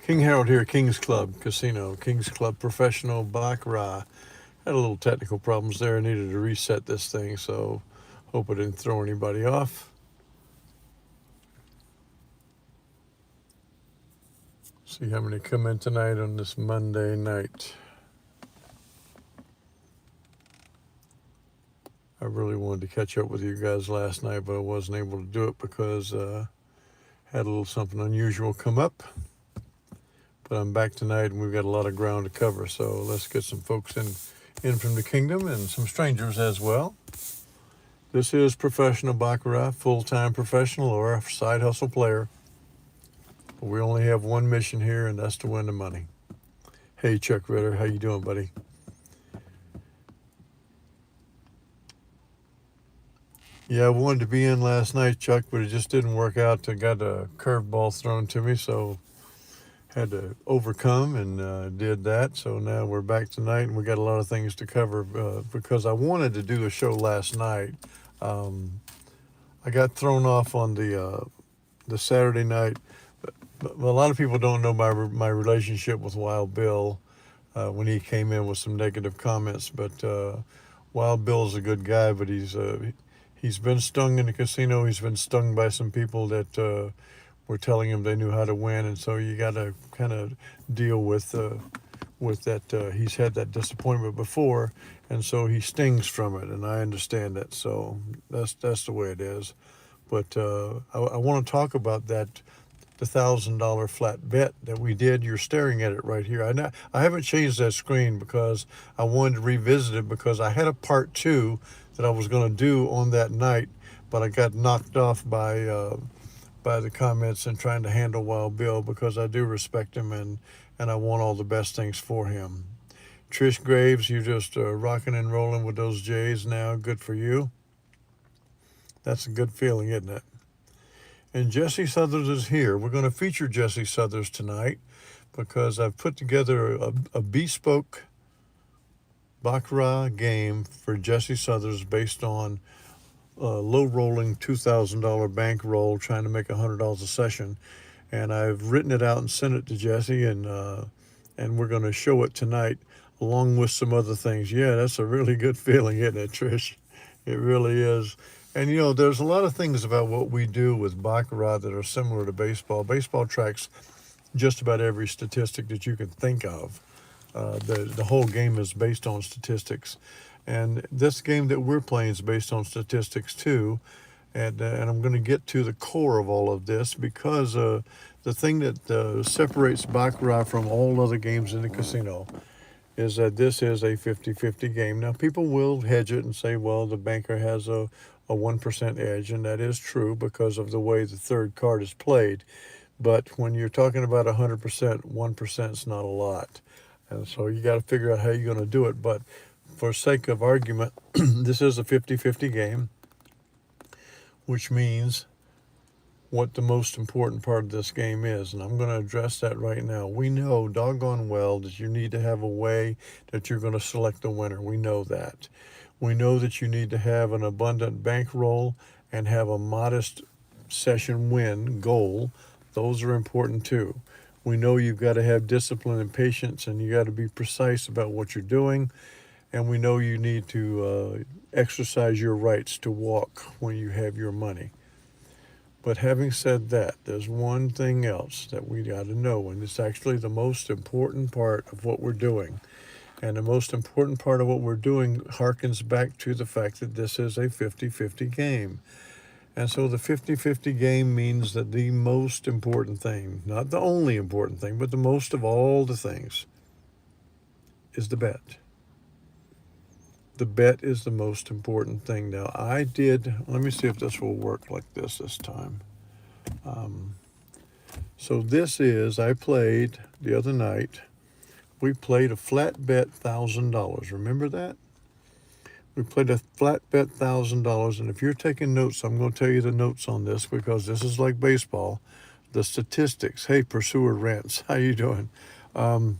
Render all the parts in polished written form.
King Harold here, King's Club Casino, King's Club Professional Baccarat. Had a little technical problems there. I needed to reset this thing, so hope I didn't throw anybody off. See how many come in tonight on this Monday night. I really wanted to catch up with you guys last night, but I wasn't able to do it because had a little something unusual come up. But I'm back tonight, and we've got a lot of ground to cover. So let's get some folks in from the kingdom and some strangers as well. This is Professional Baccarat, full-time professional or side hustle player. But we only have one mission here, and that's to win the money. Hey, Chuck Ritter, how you doing, buddy? Yeah, I wanted to be in last night, Chuck, but it just didn't work out. I got a curveball thrown to me, so had to overcome and did that. So now we're back tonight, and we got a lot of things to cover because I wanted to do a show last night. Um, I got thrown off on the Saturday night. But a lot of people don't know my relationship with Wild Bill when he came in with some negative comments. But Wild Bill's a good guy, but he's been stung in the casino. He's been stung by some people that were telling him they knew how to win, and so you got to kind of deal with that. He's had that disappointment before, and so he stings from it, and I understand that. So that's the way it is. But I want to talk about that the $1,000 flat bet that we did. You're staring at it right here. I haven't changed that screen because I wanted to revisit it because I had a part two that I was going to do on that night, but I got knocked off by the comments and trying to handle Wild Bill because I do respect him and I want all the best things for him. Trish Graves, you're just rocking and rolling with those Jays now. Good for you. That's a good feeling, isn't it? And Jesse Southers is here. We're going to feature Jesse Southers tonight because I've put together a bespoke Baccarat game for Jesse Southers based on a low rolling $2,000 bankroll trying to make $100 a session. And I've written it out and sent it to Jesse, and we're going to show it tonight along with some other things. Yeah, that's a really good feeling, isn't it, Trish? It really is. And you know, there's a lot of things about what we do with Baccarat that are similar to baseball. Baseball tracks just about every statistic that you can think of. The whole game is based on statistics, and this game that we're playing is based on statistics too. And I'm going to get to the core of all of this because the thing that separates Baccarat from all other games in the casino is that this is a 50-50 game. Now, people will hedge it and say, well, the banker has a 1% edge, and that is true because of the way the third card is played. But when you're talking about 100%, 1% is not a lot. And so you got to figure out how you're going to do it. But for sake of argument, this is a 50-50 game, which means what the most important part of this game is. And I'm going to address that right now. We know doggone well that you need to have a way that you're going to select the winner. We know that. We know that you need to have an abundant bankroll and have a modest session win goal. Those are important too. We know you've got to have discipline and patience, and you got to be precise about what you're doing. And we know you need to exercise your rights to walk when you have your money. But having said that, there's one thing else that we got to know, and it's actually the most important part of what we're doing. And the most important part of what we're doing harkens back to the fact that this is a 50-50 game. And so the 50-50 game means that the most important thing, not the only important thing, but the most of all the things, is the bet. The bet is the most important thing. Now, let me see if this will work like this time. So I played the other night, we played a flat bet $1,000. Remember that? We played a flat bet $1,000, and if you're taking notes, I'm going to tell you the notes on this because this is like baseball. The statistics. Hey, Pursuer Rants, how you doing? Um,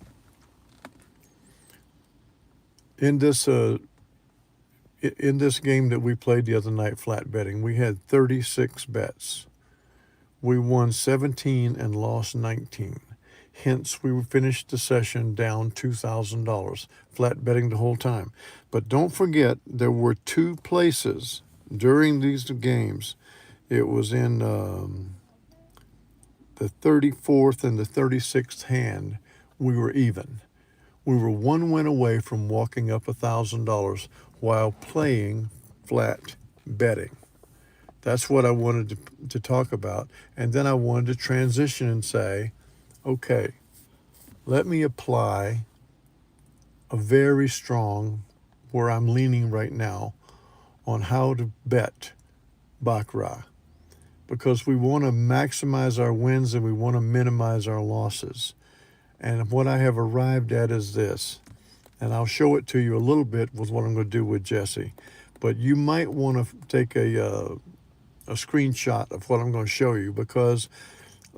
in this in this game that we played the other night, flat betting, we had 36 bets. We won 17 and lost 19. Hence, we finished the session down $2,000, flat betting the whole time. But don't forget, there were two places during these games. It was in the 34th and the 36th hand, we were even. We were one win away from walking up $1,000 while playing flat betting. That's what I wanted to talk about. And then I wanted to transition and say, okay, let me apply a very strong, where I'm leaning right now, on how to bet Baccarat. Because we want to maximize our wins and we want to minimize our losses. And what I have arrived at is this. And I'll show it to you a little bit with what I'm going to do with Jesse. But you might want to take a screenshot of what I'm going to show you, because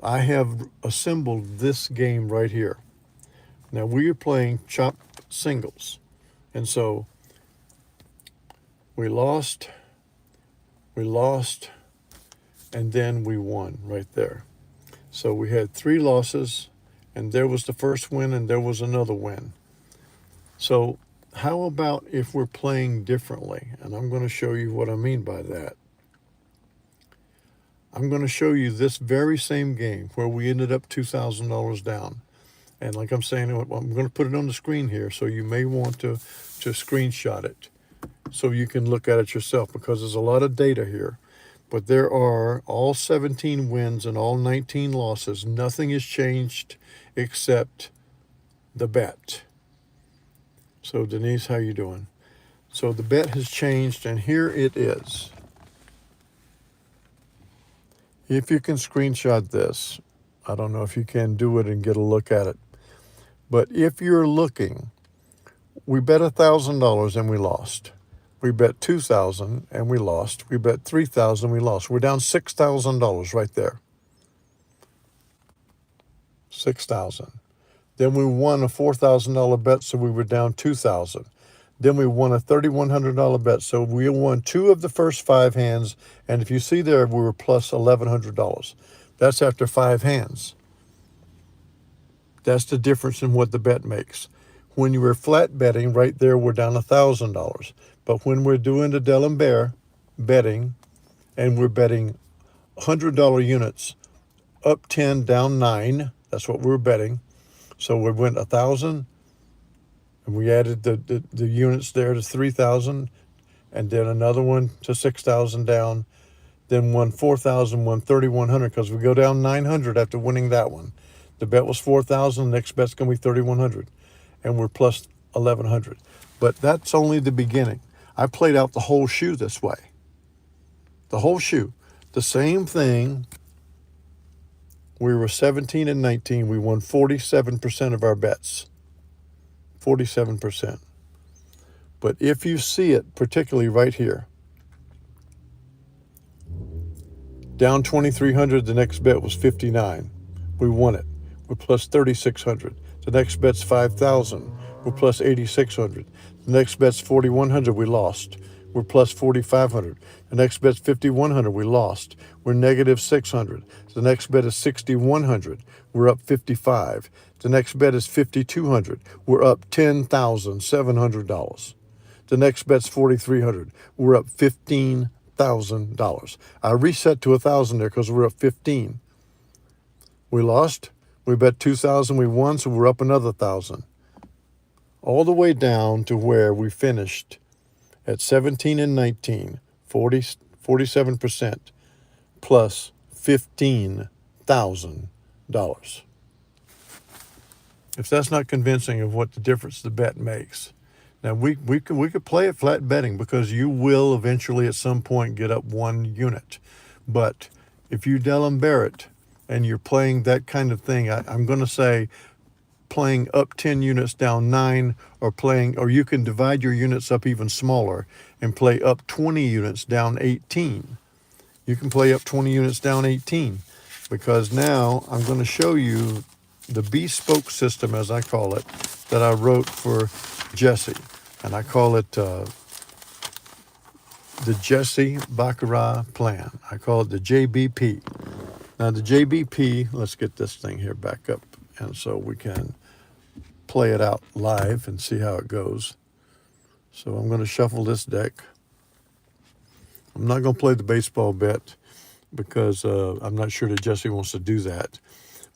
I have assembled this game right here. Now we are playing chop singles. And so we lost, and then we won right there. So we had 3 losses, and there was the first win, and there was another win. So how about if we're playing differently? And I'm going to show you what I mean by that. I'm going to show you this very same game where we ended up $2,000 down. And like I'm saying, I'm going to put it on the screen here, so you may want to screenshot it so you can look at it yourself, because there's a lot of data here. But there are all 17 wins and all 19 losses. Nothing has changed except the bet. So Denise, how you doing? So the bet has changed, and here it is. If you can screenshot this, I don't know if you can do it and get a look at it. But if you're looking, we bet $1,000 and we lost. We bet $2,000 and we lost. We bet $3,000 and we lost. We're down $6,000 right there. $6,000. Then we won a $4,000 bet, so we were down $2,000. Then we won a $3,100 bet, so we won 2 of the first 5 hands. And if you see there, we were plus $1,100. That's after 5 hands. That's the difference in what the bet makes. When you were flat betting, right there, we're down $1,000. But when we're doing the D'Alembert betting, and we're betting $100 units, up 10, down 9, that's what we're betting. So we went 1,000, and we added the units there to 3,000, and then another one to 6,000 down, then won 4,000, won 3,100, because we go down 900 after winning that one. The bet was 4,000, next bet's going to be 3,100, and we're plus 1,100. But that's only the beginning. I played out the whole shoe this way. The whole shoe. The same thing. We were 17 and 19. We won 47% of our bets. 47%. But if you see it, particularly right here, down 2,300, the next bet was 59. We won it. We're plus 3,600. The next bet's 5,000. We're plus 8,600. The next bet's 4,100. We lost. We're plus 4,500. The next bet's 5,100. We lost. We're negative 600. The next bet is 6,100. We're up 55. The next bet is 5,200. We're up $10,700. The next bet's 4,300. We're up $15,000. I reset to 1,000 there because we're up 15. We lost. We bet 2,000. We won, so we're up another 1,000. All the way down to where we finished at 17 and 19, 47% plus $15,000. If that's not convincing of what the difference the bet makes. Now, we could play it flat betting, because you will eventually at some point get up 1 unit. But if you D'Alembert it and you're playing that kind of thing, I'm going to say playing up 10 units down 9, or you can divide your units up even smaller and play up 20 units down 18. You can play up 20 units down 18, because now I'm going to show you the bespoke system, as I call it, that I wrote for Jesse. And I call it the Jesse Baccarat plan. I call it the JBP. Now the JBP, let's get this thing here back up and so we can play it out live and see how it goes. So I'm going to shuffle this deck. I'm not going to play the baseball bet because I'm not sure that Jesse wants to do that.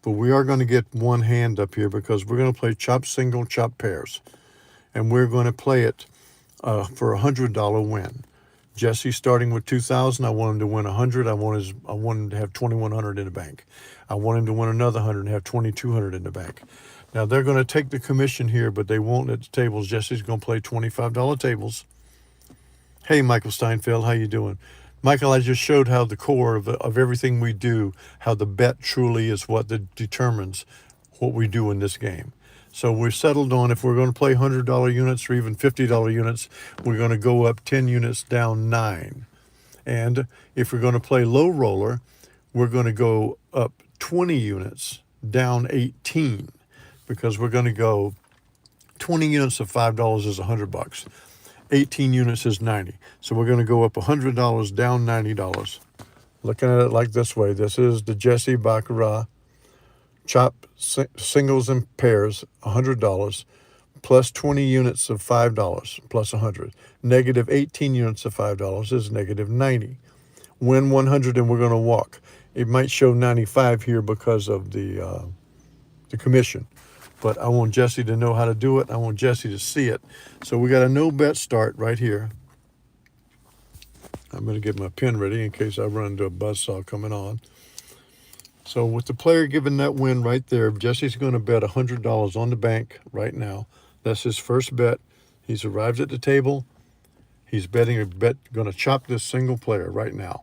But we are going to get one hand up here because we're going to play chop single, chop pairs. And we're going to play it for $100 win. Jesse starting with 2,000. I want him to win 100. I want him to have 2,100 in the bank. I want him to win another 100 and have 2,200 in the bank. Now they're going to take the commission here, but they won't at the tables. Jesse's going to play $25 tables. Hey, Michael Steinfeld, how you doing? Michael, I just showed how the core of everything we do, how the bet truly is what determines what we do in this game. So we're settled on if we're going to play $100 units or even $50 units, we're going to go up 10 units, down 9. And if we're going to play low roller, we're going to go up 20 units, down 18, because we're going to go 20 units of $5 is $100. 18 units is 90. So we're going to go up $100, down $90. Looking at it like this way, this is the Jesse Baccarat chop singles and pairs, $100, plus 20 units of $5, plus 100. Negative 18 units of $5 is negative 90. Win 100 and we're going to walk. It might show 95 here because of the commission. But I want Jesse to know how to do it. I want Jesse to see it. So we got a no bet start right here. I'm going to get my pen ready in case I run into a buzzsaw coming on. So with the player giving that win right there, Jesse's going to bet $100 on the bank right now. That's his first bet. He's arrived at the table. He's betting a bet, going to chop this single player right now.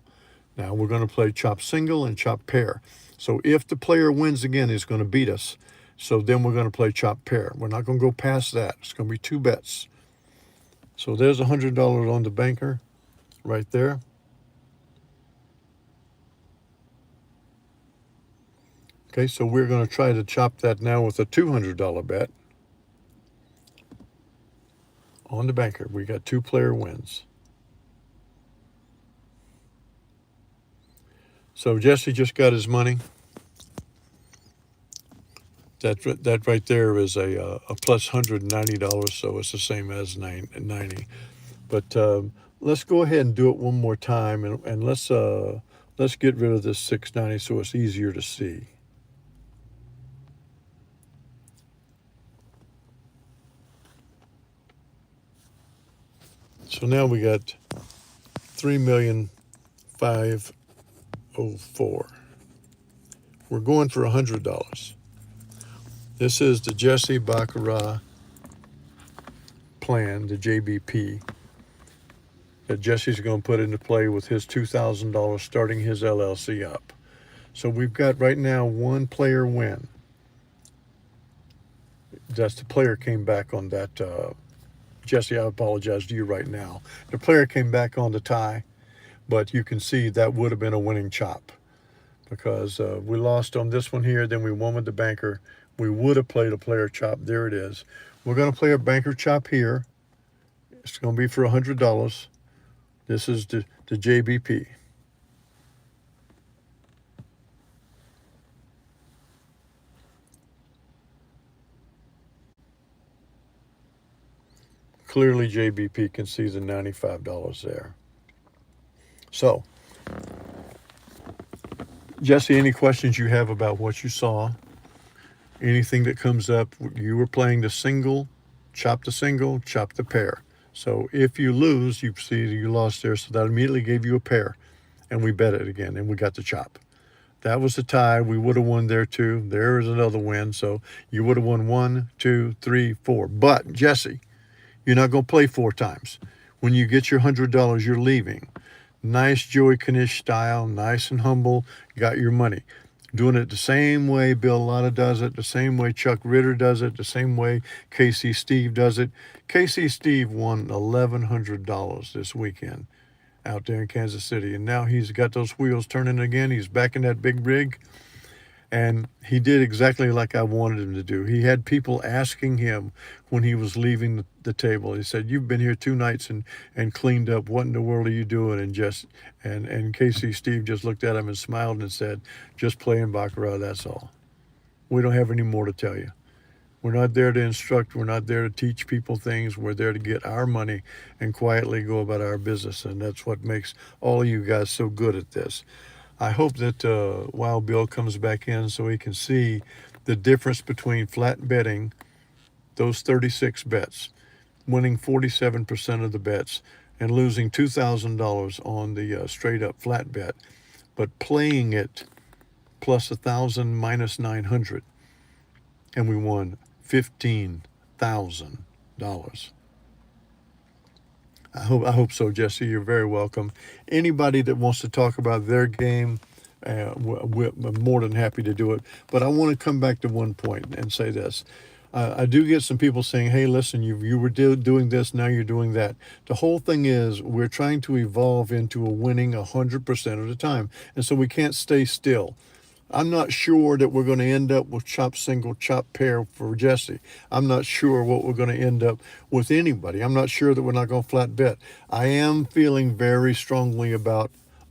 Now we're going to play chop single and chop pair. So if the player wins again, he's going to beat us. So then we're going to play chop pair. We're not going to go past that. It's going to be 2 bets. So there's $100 on the banker right there. Okay, so we're going to try to chop that now with a $200 bet on the banker. We got 2 player wins. So Jesse just got his money. That right there is a plus $190, so it's the same as 90. But let's go ahead and do it one more time, and let's get rid of this 690 so it's easier to see. So now we got 3,504,000. We're going for $100. This is the Jesse Baccarat plan, the JBP, that Jesse's going to put into play with his $2,000 starting his LLC up. So we've got right now 1 player win. That's the player came back on that. Jesse, I apologize to you right now. The player came back on the tie, but you can see that would have been a winning chop because we lost on this one here, then we won with the banker. We would have played a player chop. There it is. We're going to play a banker chop here. It's going to be for $100. This is the JBP. Clearly, JBP can see the $95 there. So, Jesse, any questions you have about what you saw? Anything that comes up, you were playing the single, chop the pair. So if you lose, you see you lost there, so that immediately gave you a pair, and we bet it again, and we got the chop. That was the tie. We would have won there too. There is another win, so you would have won 1, 2, 3, 4. But Jesse, you're not going to play 4 times. When you get your $100, you're leaving. Nice Joey Knish style, nice and humble, got your money. Doing it the same way Bill Lotta does it, the same way Chuck Ritter does it, the same way KC Steve does it. KC Steve won $1,100 this weekend out there in Kansas City, and now he's got those wheels turning again. He's back in that big rig, and he did exactly like I wanted him to do. He had people asking him when he was leaving the table. He said, "You've been here 2 nights and cleaned up. What in the world are you doing?" And KC Steve just looked at him and smiled and said, "Just playing baccarat, that's all." We don't have any more to tell you. We're not there to instruct. We're not there to teach people things. We're there to get our money and quietly go about our business. And that's what makes all of you guys so good at this. I hope that Wild Bill comes back in so he can see the difference between flat betting, those 36 bets, winning 47% of the bets, and losing $2,000 on the straight up flat bet, but playing it plus 1,000 minus 900, and we won $15,000. I hope so, Jesse. You're very welcome. Anybody that wants to talk about their game, we're more than happy to do it. But I want to come back to one point and say this. I do get some people saying, hey, listen, you were doing this, now you're doing that. The whole thing is we're trying to evolve into a winning 100% of the time. And so we can't stay still. I'm not sure that we're going to end up with chop single, chop pair for Jesse. I'm not sure what we're going to end up with anybody. I'm not sure that we're not going to flat bet. I am feeling very strongly about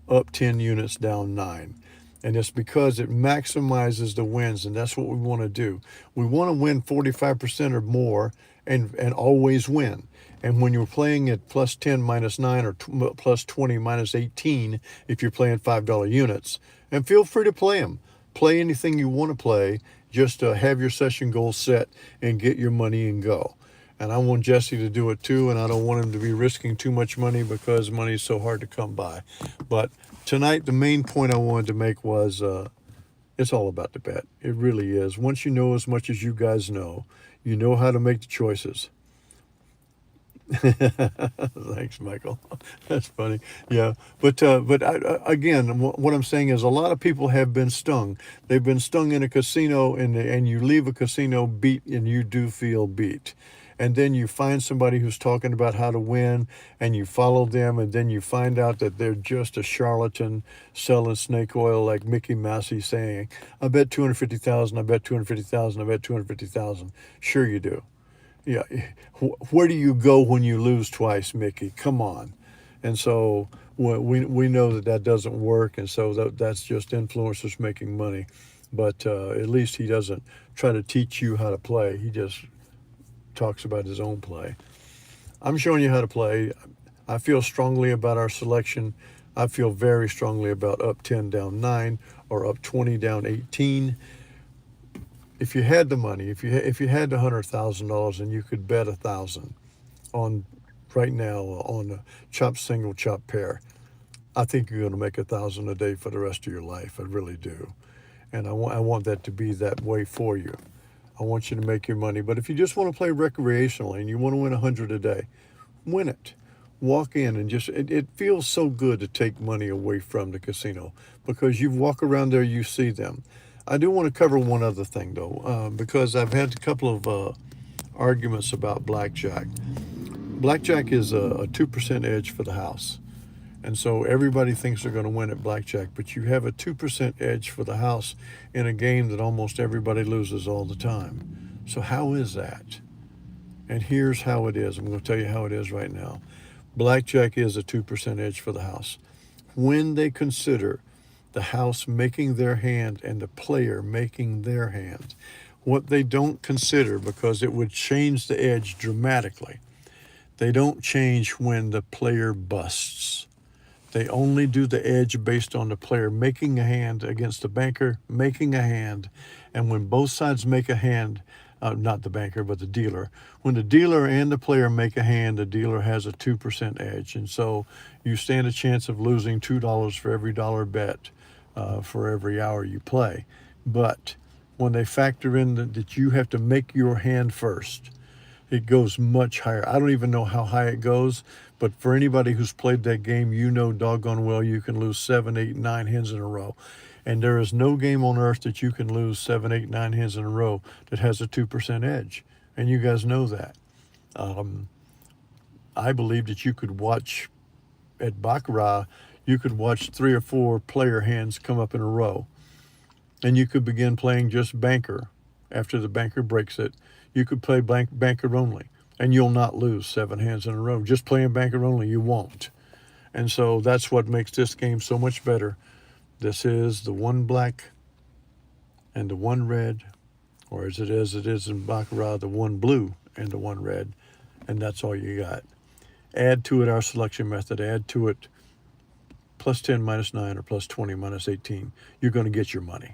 up 10 units, down 9. And it's because it maximizes the wins, and that's what we want to do. We want to win 45% or more and always win. And when you're playing at plus 10 minus 9 or plus 20 minus 18, if you're playing $5 units, and feel free to play them. Play anything you want to play. Just have your session goals set and get your money and go. And I want Jesse to do it too, and I don't want him to be risking too much money because money is so hard to come by. But tonight, the main point I wanted to make was it's all about the bet. It really is. Once you know as much as you guys know, you know how to make the choices. Thanks, Michael. That's funny. Yeah, but again, what I'm saying is a lot of people have been stung. They've been stung in a casino, and you leave a casino beat, and you do feel beat. And then you find somebody who's talking about how to win, and you follow them, and then you find out that they're just a charlatan selling snake oil, like Mickey Massey saying, "I bet 250,000. I bet 250,000. I bet 250,000." Sure, you do. Yeah, where do you go when you lose twice, Mickey? Come on. And so we know that doesn't work, and so that's just influencers making money. But at least he doesn't try to teach you how to play. He just talks about his own play. I'm showing you how to play. I feel strongly about our selection. I feel very strongly about up 10, down 9, or up 20, down 18. If you had the money, if you had the $100,000 and you could bet 1,000 on right now on a chop single, chop pair, I think you're going to make 1,000 a day for the rest of your life. I really do, and I want that to be that way for you. I want you to make your money. But if you just want to play recreationally and you want to win 100 a day, win it. Walk in and just it feels so good to take money away from the casino because you walk around there, you see them. I do want to cover one other thing, though, because I've had a couple of arguments about blackjack. Blackjack is a 2% edge for the house. And so everybody thinks they're going to win at blackjack, but you have a 2% edge for the house in a game that almost everybody loses all the time. So how is that? And here's how it is. I'm going to tell you how it is right now. Blackjack is a 2% edge for the house. When they consider the house making their hand and the player making their hand, what they don't consider, because it would change the edge dramatically, they don't change when the player busts. They only do the edge based on the player making a hand against the banker making a hand. And when both sides make a hand, not the banker, but the dealer, when the dealer and the player make a hand, the dealer has a 2% edge. And so you stand a chance of losing $2 for every dollar bet for every hour you play. But when they factor in that you have to make your hand first, it goes much higher. I don't even know how high it goes, but for anybody who's played that game, you know doggone well you can lose 7, 8, 9 hands in a row. And there is no game on earth that you can lose 7, 8, 9 hands in a row that has a 2% edge. And you guys know that. I believe that you could watch at Baccarat, you could watch 3 or 4 player hands come up in a row. And you could begin playing just banker. After the banker breaks it, you could play banker only, and you'll not lose 7 hands in a row. Just playing banker only, you won't. And so that's what makes this game so much better. This is the one black and the one red or as it is in Baccarat, the one blue and the one red, and that's all you got. Add to it our selection method, add to it plus 10 minus 9 or plus 20 minus 18. You're going to get your money.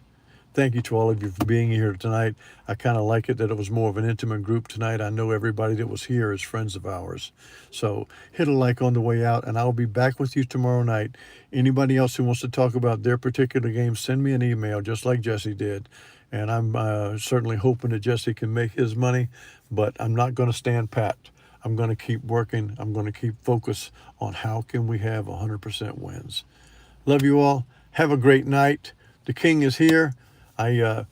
Thank you to all of you for being here tonight. I kind of like it that it was more of an intimate group tonight. I know everybody that was here is friends of ours. So hit a like on the way out, and I'll be back with you tomorrow night. Anybody else who wants to talk about their particular game, send me an email just like Jesse did. And I'm certainly hoping that Jesse can make his money, but I'm not going to stand pat. I'm going to keep working. I'm going to keep focused on how can we have 100% wins. Love you all. Have a great night. The king is here. I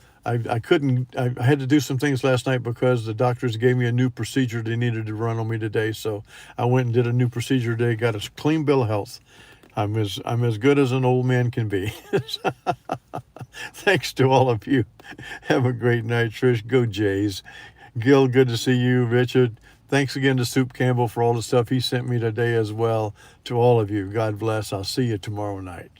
couldn't. I had to do some things last night because the doctors gave me a new procedure they needed to run on me today. So I went and did a new procedure today. Got a clean bill of health. I'm as good as an old man can be. Thanks to all of you. Have a great night, Trish. Go Jays. Gil, good to see you. Richard, thanks again to Soup Campbell for all the stuff he sent me today as well. To all of you, God bless. I'll see you tomorrow night.